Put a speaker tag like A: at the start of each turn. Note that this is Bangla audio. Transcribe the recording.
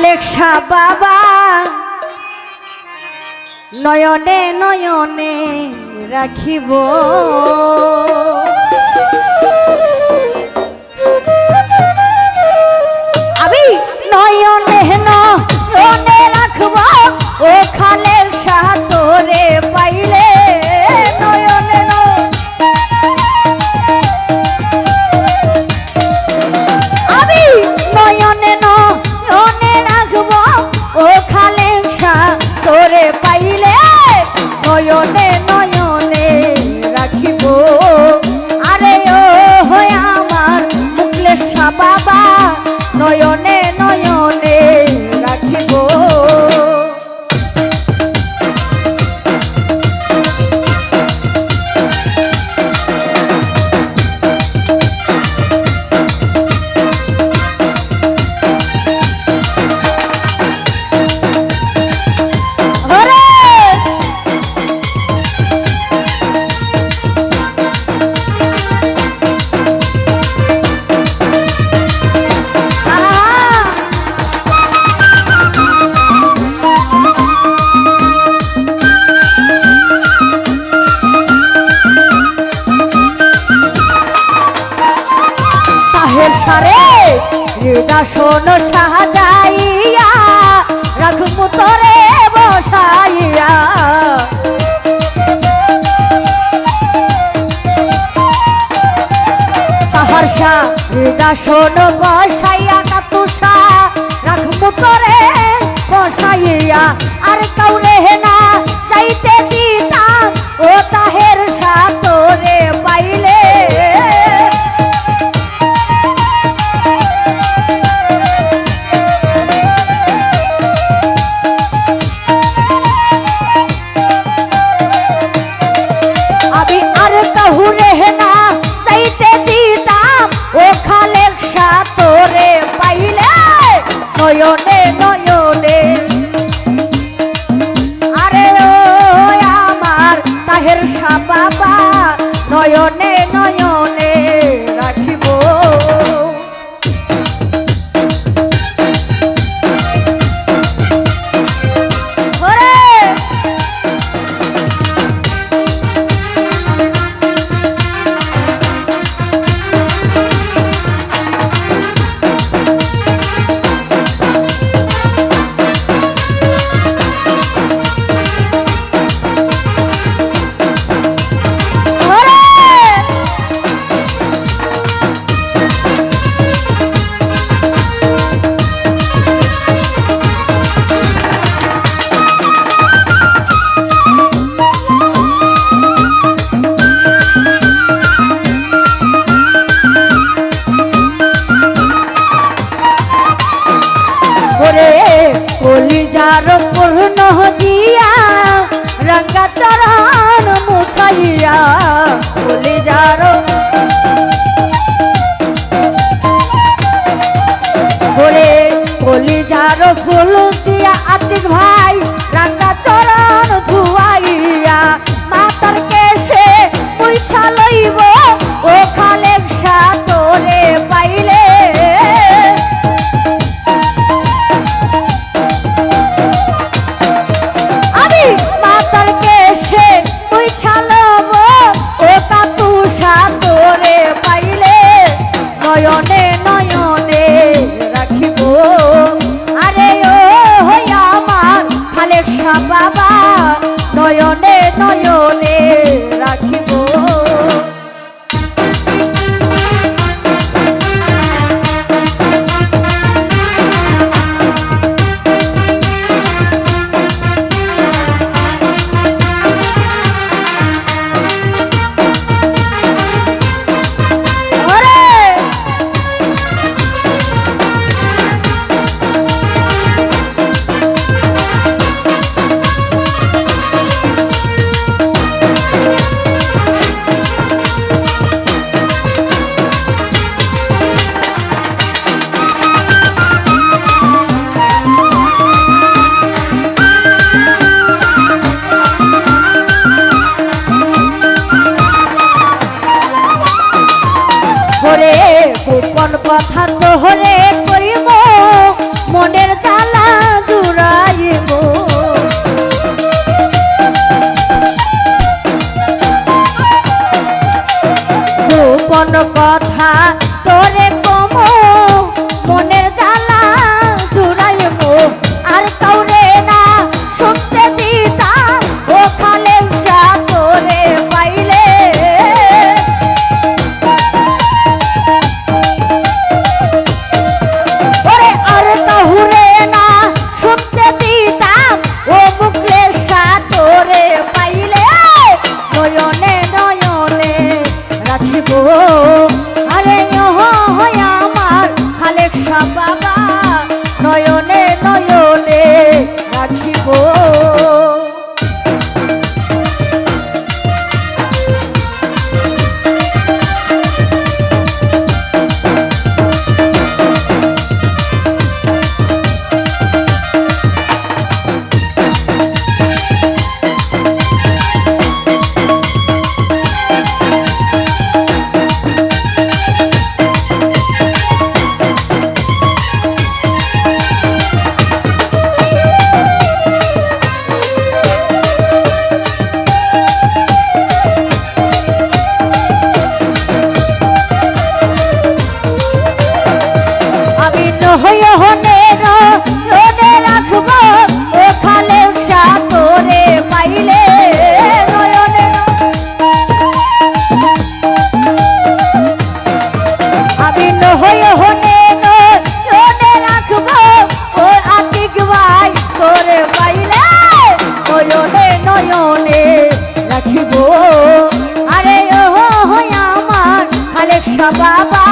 A: খালেকশা বাবা নয়নে নয়নে রাখিব আমি নয়নে নয়নে রাখব ও খালেকশা তোরে পাইলে নয়নে আমি নয়নে নয়নে রাখব ও খালেকশা তোরে পাইলে নয়নে নয়নে রাখিব আরে ও হয় আমার মুকলেশা বাবা নয়নে নয়নে রাখিব শোন সাজাইয়া রাখবো তোরে বসাইয়া তাহার হৃদা শোন বসাইয়া কাতুষা রাখবো তোরে বসাইয়া আর কাউরে না চাইতে দিতাম ও তাহের সাতরে পাইলে নয়নে নয়নে আরে ও আমার তাহের শাহ বাবা নয়নে নয়নে রাখিব কলিজার পূর্ণ দিয়া রঙ্গা চরণ মুছাইয়া কলিজার বলে কলিজার ফুল দিয়া আতিক ভাই রঙ্গা চরণ ধুয়াইয়া মাতার কেশে পুইছা লইব ও খালেকশা তোরে পাইলে নয়নে নয়নে রাখিব আরে ও আমার খালেকশা বাবা নয়নে নয়নে রাখিব গোপন কথা তোহরে কইব মনের জ্বালা কোন কথা তোরে কমো মনের জ্বালা জুড়াইবো আর কাউরে না শুনতে দিতাম ও খালেক শাহ তোরে পাইলে ওরে আর কাউরে না শুনতে দিতাম ও মুখলের শাহ তোরে পাইলে নয়নে নয়নে রাখিব আরে হয় আমার খালেক শাহ বাবা নয়নে নয়নে রাখিব হয়ে হনের রোদে রাখবো ও খালেক শাহ তোরে পাইলে নয়নে আমি হয়ে হনের রোদে রাখবো ও আতিক ভাই তোরে পাইলে নয়নে নয়নে রাখিব আরে ও আমার খালেক শাহ বাবা